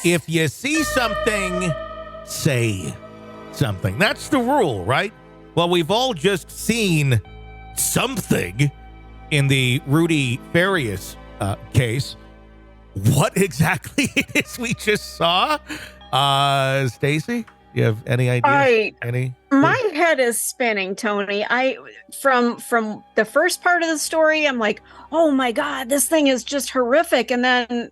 If you see something, say something. That's the rule, right? Well, we've all just seen something in the Rudy Farias case. What exactly it is we just saw? Stacy, you have any idea? My head is spinning, Tony. From the first part of the story, I'm like, oh my God, this thing is just horrific. And then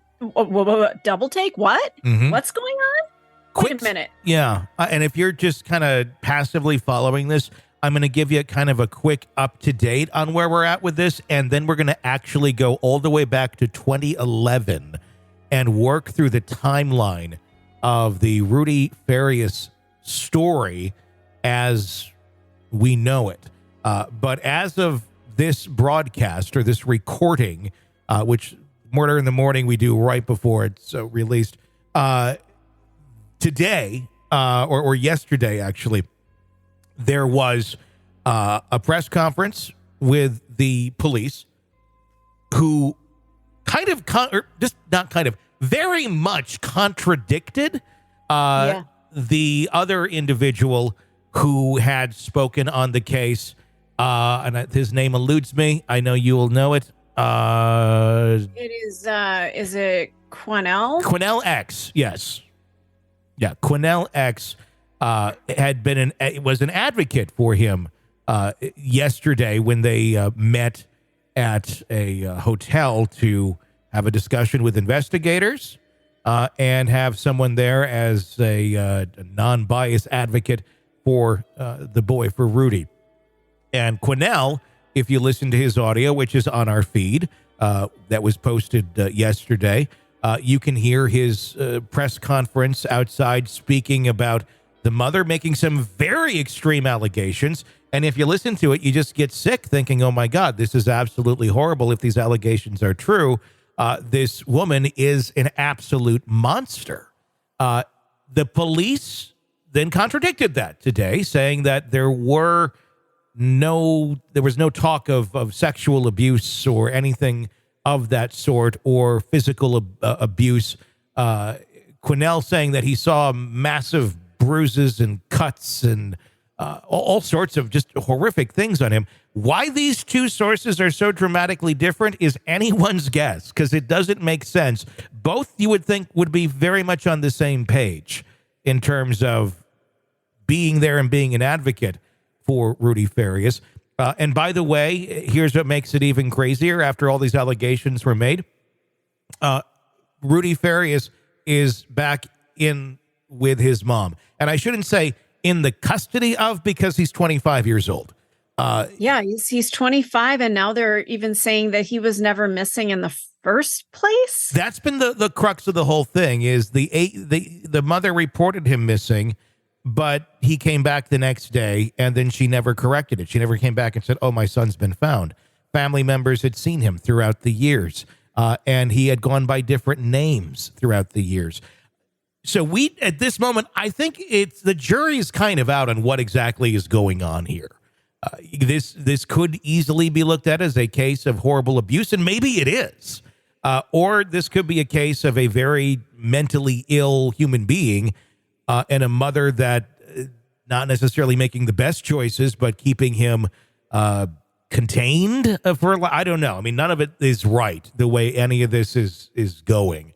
double take, what? Mm-hmm. What's going on? Wait a minute. Yeah. And if you're just kind of passively following this, I'm going to give you kind of a quick up-to-date on where we're at with this, and then we're going to actually go all the way back to 2011 and work through the timeline of the Rudy Farias story as we know it. But as of this broadcast or this recording, which Murder in the Morning we do right before it's released, today, or yesterday actually, there was a press conference with the police who very much contradicted the other individual who had spoken on the case. And his name eludes me. I know you will know it. Is it Quinnell? Quinnell X, yes. Yeah, Quinnell X was an advocate for him yesterday when they met at a hotel to have a discussion with investigators and have someone there as a non-biased advocate for for Rudy. And Quinnell, if you listen to his audio, which is on our feed, that was posted yesterday, you can hear his press conference outside speaking about the mother making some very extreme allegations. And if you listen to it, you just get sick thinking, oh, my God, this is absolutely horrible if these allegations are true. This woman is an absolute monster. The police then contradicted that today, saying that there was no talk of sexual abuse or anything of that sort or physical abuse. Quinnell saying that he saw massive bruises and cuts and all sorts of just horrific things on him. Why these two sources are so dramatically different is anyone's guess, because it doesn't make sense. Both, you would think, would be very much on the same page in terms of being there and being an advocate for Rudy Farias. And by the way, here's what makes it even crazier after all these allegations were made. Rudy Farias is back in with his mom. And I shouldn't say in the custody of, because he's 25 years old. He's 25, and now they're even saying that he was never missing in the first place. That's been the crux of the whole thing, is the mother reported him missing, but he came back the next day, and then she never corrected it. She never came back and said, oh, my son's been found. Family members had seen him throughout the years, and he had gone by different names throughout the years. So at this moment, I think the jury's kind of out on what exactly is going on here. This could easily be looked at as a case of horrible abuse, and maybe it is. Or this could be a case of a very mentally ill human being and a mother that not necessarily making the best choices, but keeping him contained I don't know. I mean, none of it is right the way any of this is going.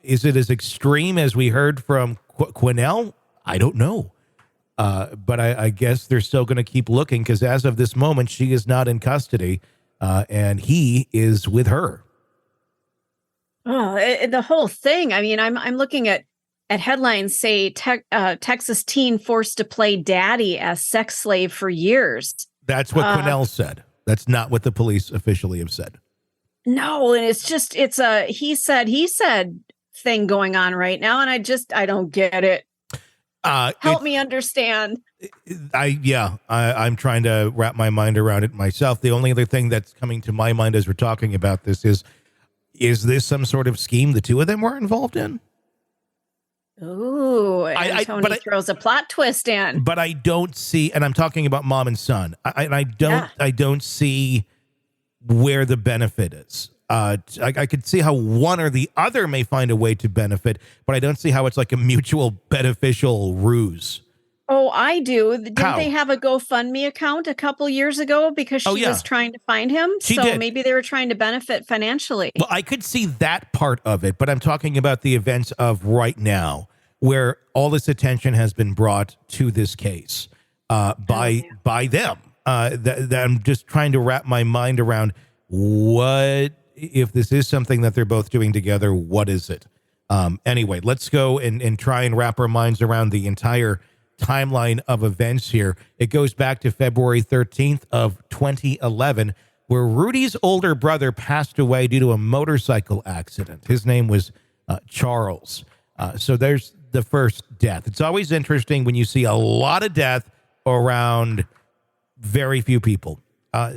Is it as extreme as we heard from Quinnell? I don't know. But I guess they're still going to keep looking, because as of this moment, she is not in custody, and he is with her. Oh, the whole thing. I mean, I'm looking at headlines say Texas teen forced to play daddy as sex slave for years. That's what Quinnell said. That's not what the police officially have said. No, and it's a he said thing going on right now, and I don't get it. Help me understand. I'm trying to wrap my mind around it myself. The only other thing that's coming to my mind as we're talking about this is this some sort of scheme the two of them were involved in? Ooh, and Tony throws a plot twist in. But I don't see, and I'm talking about mom and son. I don't see where the benefit is. I could see how one or the other may find a way to benefit, but I don't see how it's like a mutual beneficial ruse. Oh, I do. Didn't How? they have a GoFundMe account a couple years ago because she was trying to find him? She did. Maybe they were trying to benefit financially. Well, I could see that part of it, but I'm talking about the events of right now, where all this attention has been brought to this case by them. That I'm just trying to wrap my mind around what, if this is something that they're both doing together, what is it? Anyway, let's go and try and wrap our minds around the entire timeline of events here. It goes back to February 13th of 2011, where Rudy's older brother passed away due to a motorcycle accident. His name was Charles. So there's the first death. It's always interesting when you see a lot of death around very few people. A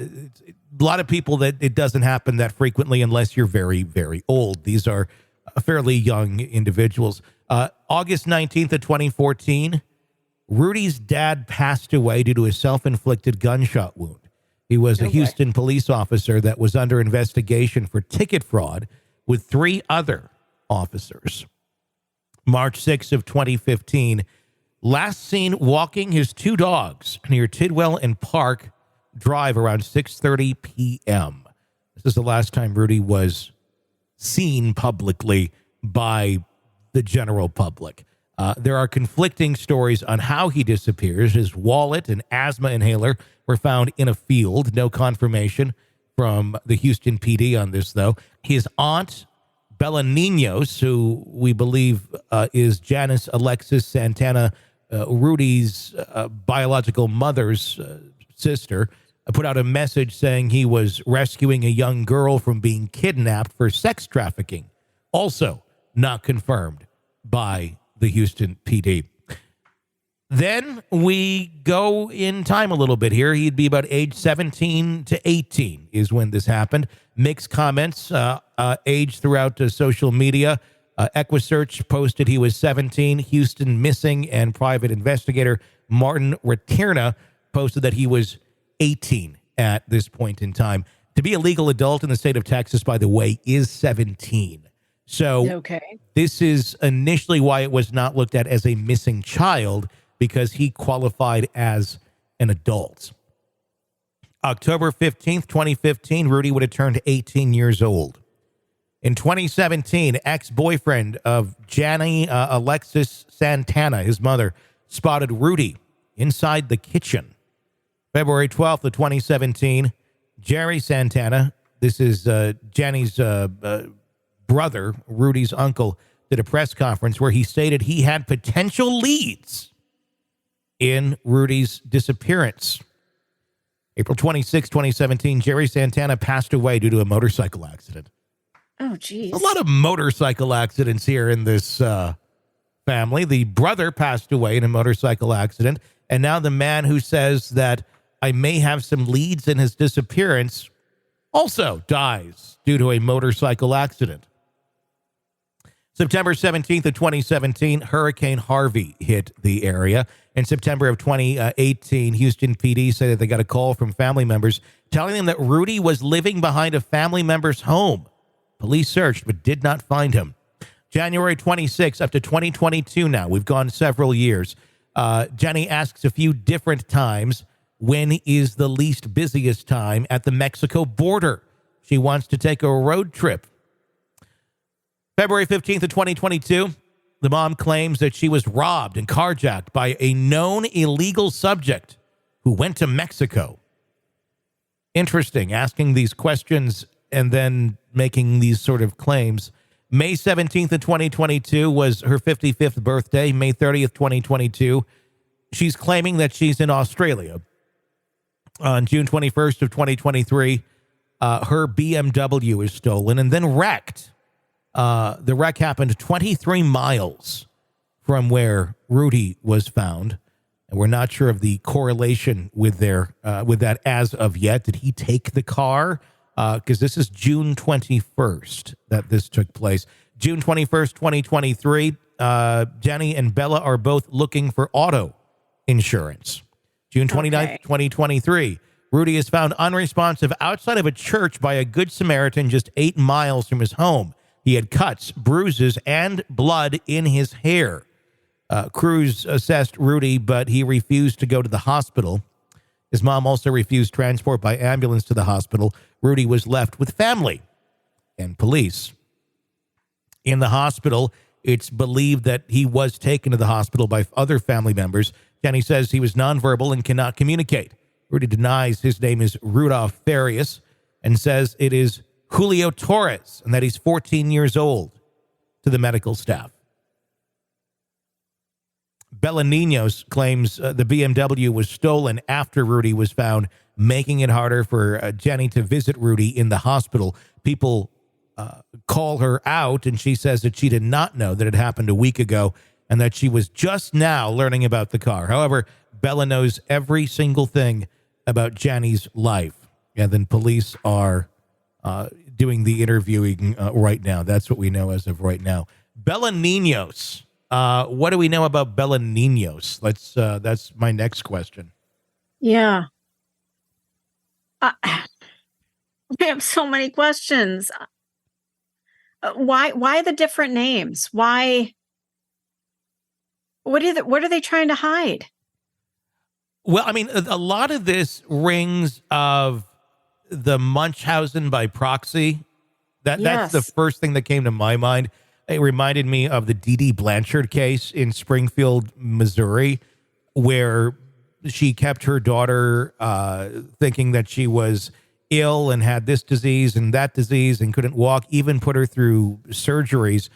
lot of people that it doesn't happen that frequently unless you're very, very old. These are fairly young individuals. August 19th of 2014, Rudy's dad passed away due to a self-inflicted gunshot wound. He was a Houston police officer that was under investigation for ticket fraud with 3 other officers. March 6th of 2015, last seen walking his 2 dogs near Tidwell and Park Drive around 6:30 p.m. This is the last time Rudy was seen publicly by the general public. There are conflicting stories on how he disappears. His wallet and asthma inhaler were found in a field. No confirmation from the Houston PD on this, though. His aunt, Bella Ninos, who we believe is Janice Alexis Santana, Rudy's biological mother's sister, put out a message saying he was rescuing a young girl from being kidnapped for sex trafficking. Also not confirmed by the Houston PD. Then we go in time a little bit here. He'd be about age 17 to 18 is when this happened. Mixed comments, age throughout social media. EquiSearch posted he was 17. Houston missing and private investigator Martin Raterna posted that he was 18 at this point in time. To be a legal adult in the state of Texas, by the way, is 17. So this is initially why it was not looked at as a missing child, because he qualified as an adult. October 15th, 2015, Rudy would have turned 18 years old. In 2017, ex-boyfriend of Jani Alexis Santana, his mother, spotted Rudy inside the kitchen. February 12th of 2017, Jerry Santana, this is Jani's brother, Rudy's uncle, did a press conference where he stated he had potential leads in Rudy's disappearance. April 26, 2017, Jerry Santana passed away due to a motorcycle accident. Oh, geez. A lot of motorcycle accidents here in this family. The brother passed away in a motorcycle accident, and now the man who says that I may have some leads in his disappearance also dies due to a motorcycle accident. September 17th of 2017, Hurricane Harvey hit the area. In September of 2018, Houston PD said that they got a call from family members telling them that Rudy was living behind a family member's home. Police searched but did not find him. January 26th up to 2022 now. We've gone several years. Jenny asks a few different times, when is the least busiest time at the Mexico border? She wants to take a road trip. February 15th of 2022, the mom claims that she was robbed and carjacked by a known illegal subject who went to Mexico. Interesting, asking these questions and then making these sort of claims. May 17th of 2022 was her 55th birthday. May 30th, 2022, she's claiming that she's in Australia. On June 21st of 2023, her BMW is stolen and then wrecked. The wreck happened 23 miles from where Rudy was found, and we're not sure of the correlation with that as of yet. Did he take the car? Because this is June 21st that this took place. June 21st, 2023, Jenny and Bella are both looking for auto insurance. June 29th, 2023, Rudy is found unresponsive outside of a church by a Good Samaritan just 8 miles from his home. He had cuts, bruises, and blood in his hair. Crews assessed Rudy, but he refused to go to the hospital. His mom also refused transport by ambulance to the hospital. Rudy was left with family and police. In the hospital, it's believed that he was taken to the hospital by other family members. Jenny says he was nonverbal and cannot communicate. Rudy denies his name is Rudy Farias and says it is Julio Torres and that he's 14 years old to the medical staff. Bellaninos claims the BMW was stolen after Rudy was found, making it harder for Jenny to visit Rudy in the hospital. People call her out, and she says that she did not know that it happened a week ago and that she was just now learning about the car. However, Bella knows every single thing about Jenny's life. And then police are doing the interviewing right now. That's what we know as of right now. Bellaninos. What do we know about Bellaninos? That's my next question. Yeah. I have so many questions. Why the different names? Why? What are they trying to hide? Well, I mean, a lot of this rings of the Munchausen by proxy. That's the first thing that came to my mind. It reminded me of the Dee Dee Blanchard case in Springfield, Missouri, where she kept her daughter thinking that she was ill and had this disease and that disease and couldn't walk, even put her through surgeries.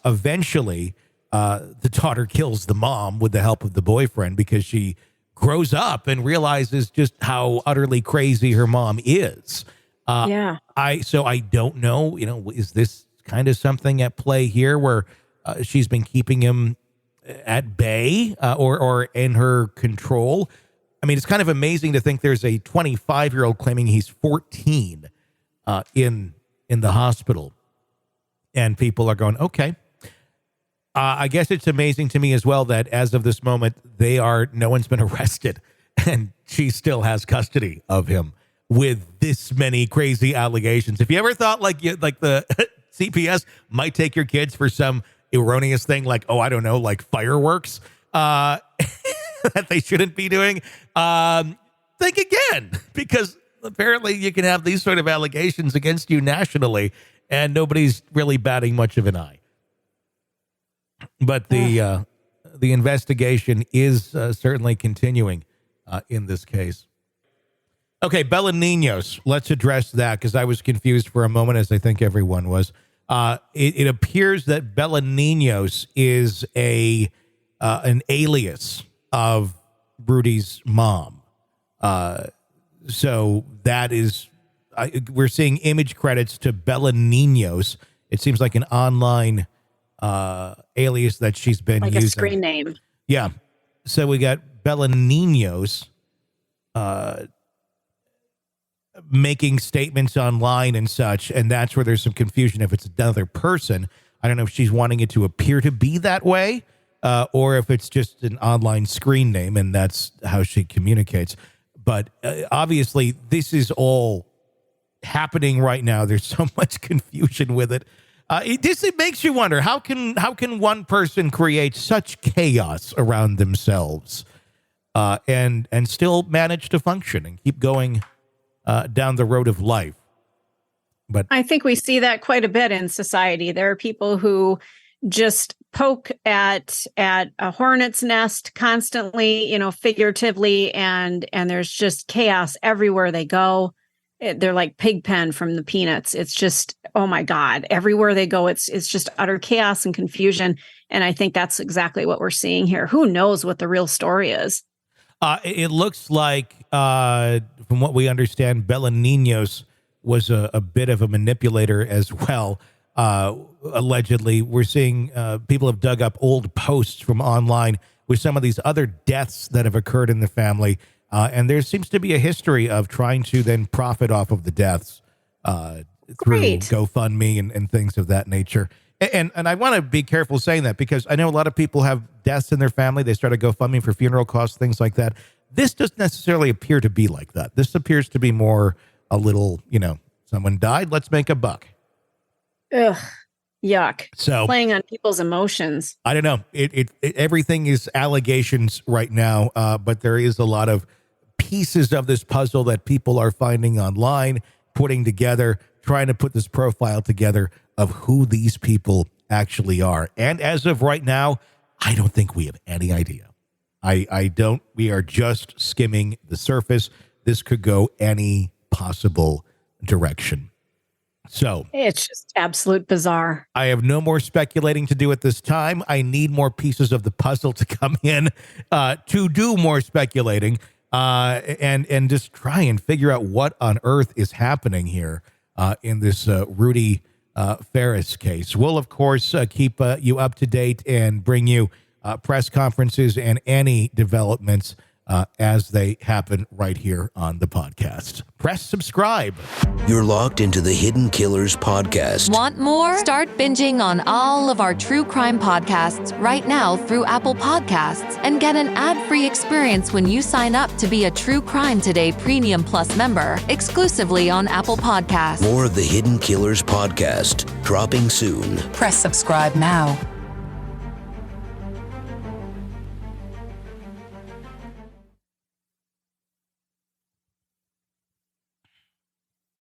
Eventually, the daughter kills the mom with the help of the boyfriend because she grows up and realizes just how utterly crazy her mom is. I don't know, is this kind of something at play here where she's been keeping him at bay or in her control? I mean, it's kind of amazing to think there's a 25-year-old claiming he's 14 in the hospital. And people are going, okay. I guess it's amazing to me as well that as of this moment, no one's been arrested and she still has custody of him with this many crazy allegations. If you ever thought like the CPS might take your kids for some erroneous thing like, I don't know, like fireworks that they shouldn't be doing, think again, because apparently you can have these sort of allegations against you nationally and nobody's really batting much of an eye. But the investigation is certainly continuing in this case. Okay, Bellaninos, let's address that because I was confused for a moment, as I think everyone was. It appears that Bellaninos is an alias of Rudy's mom. So that is, we're seeing image credits to Bellaninos. It seems like an online alias that she's been using. Like a screen name. Yeah. So we got Bellaninos making statements online and such, and that's where there's some confusion if it's another person. I don't know if she's wanting it to appear to be that way, or if it's just an online screen name, and that's how she communicates. But obviously, this is all happening right now. There's so much confusion with it. It makes you wonder, how can one person create such chaos around themselves and still manage to function and keep going down the road of life? But I think we see that quite a bit in society. There are people who just poke at a hornet's nest constantly, figuratively, and there's just chaos everywhere they go. They're like Pigpen from the Peanuts. It's just, oh my God, everywhere they go, it's just utter chaos and confusion. And I think that's exactly what we're seeing here. Who knows what the real story is? It looks like, from what we understand, Bellaninos was a bit of a manipulator as well. Allegedly, we're seeing people have dug up old posts from online with some of these other deaths that have occurred in the family. And there seems to be a history of trying to then profit off of the deaths through GoFundMe and things of that nature. And I want to be careful saying that because I know a lot of people have deaths in their family. They start a GoFundMe for funeral costs, things like that. This doesn't necessarily appear to be like that. This appears to be more a little, someone died, let's make a buck. Ugh, yuck. So playing on people's emotions. I don't know. Everything is allegations right now, but there is a lot of pieces of this puzzle that people are finding online, putting together, trying to put this profile together of who these people actually are. And as of right now, I don't think we have any idea. I don't. We are just skimming the surface. This could go any possible direction. So it's just absolute bizarre. I have no more speculating to do at this time. I need more pieces of the puzzle to come in to do more speculating and just try and figure out what on earth is happening here in this Rudy Farias case. We'll, of course, keep you up to date and bring you press conferences and any developments as they happen right here on the podcast. Press subscribe. You're locked into the Hidden Killers podcast. Want more? Start binging on all of our true crime podcasts right now through Apple Podcasts and get an ad-free experience when you sign up to be a True Crime Today Premium Plus member exclusively on Apple Podcasts. More of the Hidden Killers podcast dropping soon. Press subscribe now.